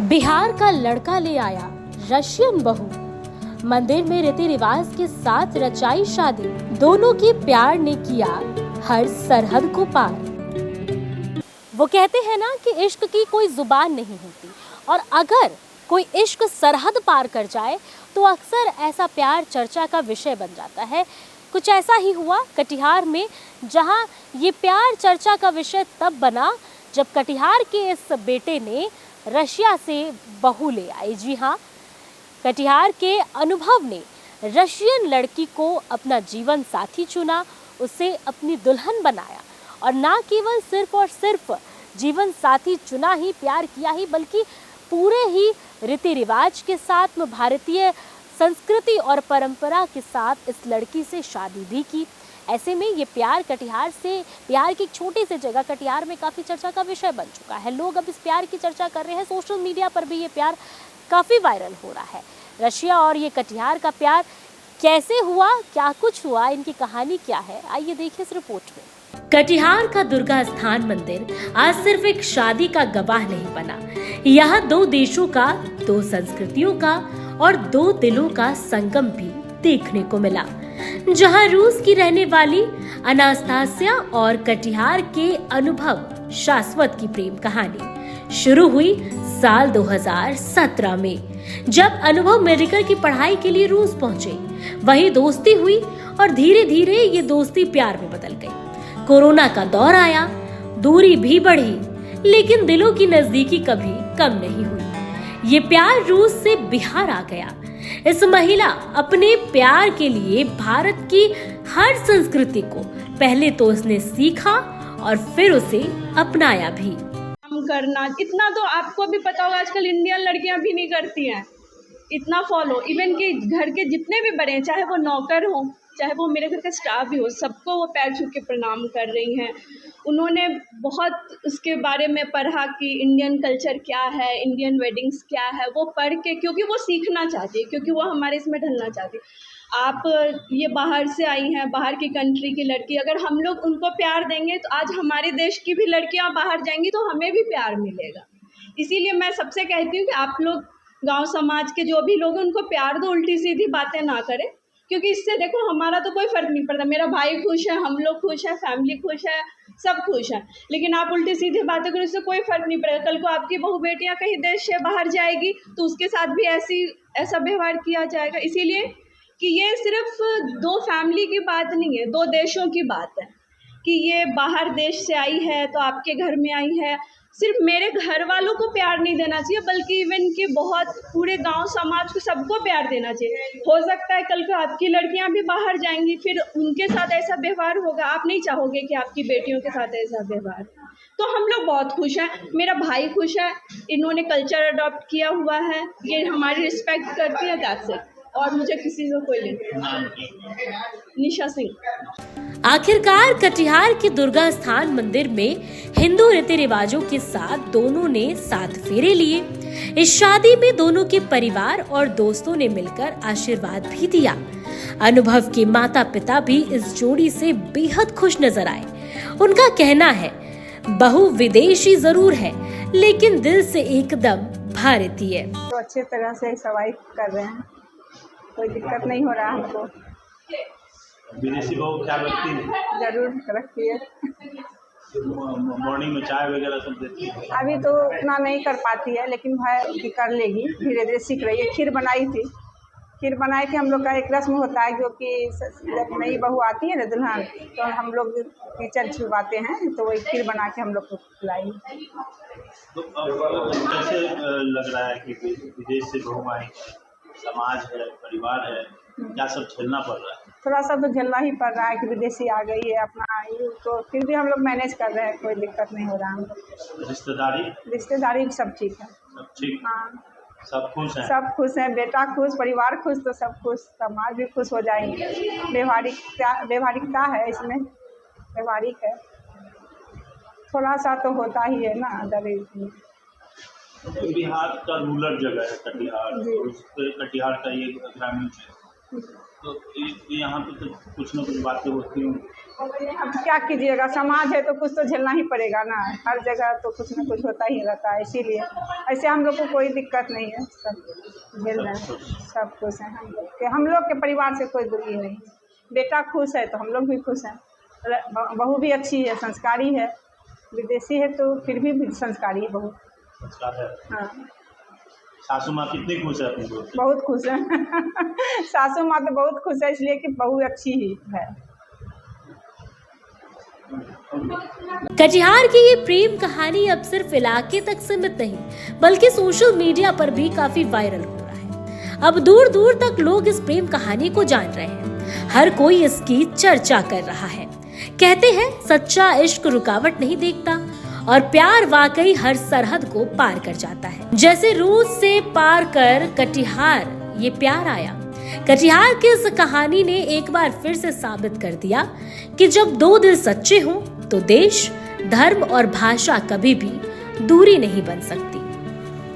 बिहार का लड़का ले आया रशियन बहू, मंदिर में रीति रिवाज के साथ रचाई शादी, दोनों के प्यार ने किया हर सरहद को पार। वो कहते हैं ना कि इश्क की कोई जुबान नहीं होती, और अगर कोई इश्क सरहद पार कर जाए तो अक्सर ऐसा प्यार चर्चा का विषय बन जाता है। कुछ ऐसा ही हुआ कटिहार में, जहां ये प्यार चर्चा का विषय तब बना जब कटिहार के इस बेटे ने रशिया से बहू ले आई। जी हाँ, कटिहार के अनुभव ने रशियन लड़की को अपना जीवन साथी चुना, उसे अपनी दुल्हन बनाया, और ना केवल सिर्फ और सिर्फ जीवन साथी चुना ही, प्यार किया ही, बल्कि पूरे ही रीति रिवाज के साथ भारतीय संस्कृति और परंपरा के साथ इस लड़की से शादी भी की। ऐसे में ये प्यार कटिहार से, बिहार की एक छोटी सी जगह कटिहार में काफ़ी चर्चा का विषय बन चुका है। लोग अब इस प्यार की चर्चा कर रहे हैं, सोशल मीडिया पर भी ये प्यार काफ़ी वायरल हो रहा है। रशिया और ये कटिहार का प्यार कैसे हुआ, क्या कुछ हुआ, इनकी कहानी क्या है, आइए देखिए इस रिपोर्ट में। कटिहार का दुर्गा स्थान मंदिर आज सिर्फ एक शादी का गवाह नहीं बना, यहाँ दो देशों का, दो संस्कृतियों का और दो दिलों का संगम भी देखने को मिला। जहां रूस की रहने वाली अनास्तासिया और कटिहार के अनुभव शाश्वत की प्रेम कहानी शुरू हुई साल 2017 में, जब अनुभव मेडिकल की पढ़ाई के लिए रूस पहुंचे। वहीं दोस्ती हुई और धीरे धीरे ये दोस्ती प्यार में बदल गई। कोरोना का दौर आया, दूरी भी बढ़ी, लेकिन दिलों की नजदीकी कभी कम नहीं हुई। ये प्यार रूस से बिहार आ गया। इस महिला अपने प्यार के लिए भारत की हर संस्कृति को पहले तो उसने सीखा और फिर उसे अपनाया भी। काम करना इतना तो आपको भी पता होगा, आजकल इंडियन लड़कियां भी नहीं करती हैं इतना फॉलो। इवन कि घर के जितने भी बड़े हैं, चाहे वो नौकर हो, चाहे वो मेरे घर का स्टाफ भी हो, सबको वो पैर छू के प्रणाम कर रही हैं। उन्होंने बहुत उसके बारे में पढ़ा कि इंडियन कल्चर क्या है, इंडियन वेडिंग्स क्या है, वो पढ़ के, क्योंकि वो सीखना चाहती है, क्योंकि वो हमारे इसमें ढलना चाहती है। आप ये बाहर से आई हैं, बाहर की कंट्री की लड़की, अगर हम लोग उनको प्यार देंगे तो आज हमारे देश की भी लड़कियां बाहर जाएंगी तो हमें भी प्यार मिलेगा। इसीलिए मैं सबसे कहती हूँ कि आप लोग गाँव समाज के जो भी लोग हैं उनको प्यार दो, उल्टी सीधी बातें ना करें, क्योंकि इससे देखो हमारा तो कोई फ़र्क नहीं पड़ता। मेरा भाई खुश है, हम लोग खुश हैं, फैमिली खुश है, सब खुश हैं। लेकिन आप उल्टी सीधी बातें करो, इससे कोई फ़र्क नहीं पड़ेगा। कल को आपकी बहू बेटियां कहीं देश से बाहर जाएगी तो उसके साथ भी ऐसा व्यवहार किया जाएगा। इसीलिए कि ये सिर्फ दो फैमिली की बात नहीं है, दो देशों की बात है कि ये बाहर देश से आई है तो आपके घर में आई है। सिर्फ मेरे घर वालों को प्यार नहीं देना चाहिए, बल्कि इवन कि बहुत पूरे गांव समाज को, सबको प्यार देना चाहिए। हो सकता है कल को आपकी लड़कियां भी बाहर जाएंगी, फिर उनके साथ ऐसा व्यवहार होगा, आप नहीं चाहोगे कि आपकी बेटियों के साथ ऐसा व्यवहार। तो हम लोग बहुत खुश हैं, मेरा भाई खुश है, इन्होंने कल्चर अडॉप्ट किया हुआ है, ये हमारी रिस्पेक्ट करती है, दैट्स इट। और मुझे किसी से कोई नहीं। निशा सिंह। आखिरकार कटिहार के दुर्गा स्थान मंदिर में हिंदू रीति रिवाजों के साथ दोनों ने 7 फेरे लिए। इस शादी में दोनों के परिवार और दोस्तों ने मिलकर आशीर्वाद भी दिया। अनुभव के माता पिता भी इस जोड़ी से बेहद खुश नजर आए। उनका कहना है, बहू विदेशी जरूर है लेकिन दिल से एकदम भारतीय है। तो अच्छे तरह से सर्वाइव कर रहे हैं, कोई दिक्कत नहीं हो रहा हमको। विदेशी बहू ख्याल रखती है? जरूर रखती है। मॉर्निंग में चाय वगैरह सब देती है? अभी तो उतना नहीं कर पाती है, लेकिन भाई कर लेगी, धीरे धीरे सीख रही है। खीर बनाई थी, खीर बनाए थे। हम लोग का एक रस्म होता है, जो कि जब नई बहू आती है ना दुल्हन, तो हम लोग कीचड़ छुपाते हैं, तो वही खीर बना के हम लोग को खिलाई। तो अब कैसे लग रहा है कि विदेश से बहू आई, समाज है, परिवार है, क्या सब झेलना पड़ रहा है? थोड़ा सा तो झेलना ही पड़ रहा है कि विदेशी आ गई है अपना, तो फिर भी हम लोग मैनेज कर रहे हैं, कोई दिक्कत नहीं हो रहा है। रिश्तेदारी भी सब ठीक है, सब ठीक? हाँ, सब खुश हैं? सब खुश हैं, बेटा खुश, परिवार खुश, तो सब खुश, समाज भी खुश हो जाएंगे। व्यवहारिकता है इसमें, व्यवहारिक है, थोड़ा सा तो होता ही है ना। बिहार का रूरल जगह है कटिहार, कटिहार का ये ग्रामीण क्षेत्र, तो यहाँ पे तो कुछ न कुछ बातें होती हैं। अब क्या कीजिएगा, समाज है तो कुछ तो झेलना ही पड़ेगा ना, हर जगह तो कुछ न कुछ होता ही रहता है। इसीलिए ऐसे हम लोग को कोई दिक्कत नहीं है, सब झेल रहे हैं, सब खुश हैं। हम लोग के परिवार से कोई दुखी नहीं। बेटा खुश है तो हम लोग भी खुश हैं। बहू भी अच्छी है, संस्कारी है, विदेशी है तो फिर भी संस्कारी है बहू। संस्कार है। हाँ, सासू माँ कितनी खुश है अपनी बहू से? बहुत खुश है। सासू माँ तो बहुत खुश है, इसलिए कि बहू अच्छी ही है। कटिहार की ये प्रेम कहानी अब सिर्फ इलाके तक सीमित नहीं बल्कि सोशल मीडिया पर भी काफी वायरल हो रहा है। अब दूर दूर तक लोग इस प्रेम कहानी को जान रहे हैं, हर कोई इसकी चर्चा कर रहा है। कहते हैं सच्चा इश्क रुकावट नहीं देखता और प्यार वाकई हर सरहद को पार कर जाता है। जैसे रूस से पार कर कटिहार ये प्यार आया। कटिहार की इस कहानी ने एक बार फिर से साबित कर दिया कि जब दो दिल सच्चे हों तो देश, धर्म और भाषा कभी भी दूरी नहीं बन सकती।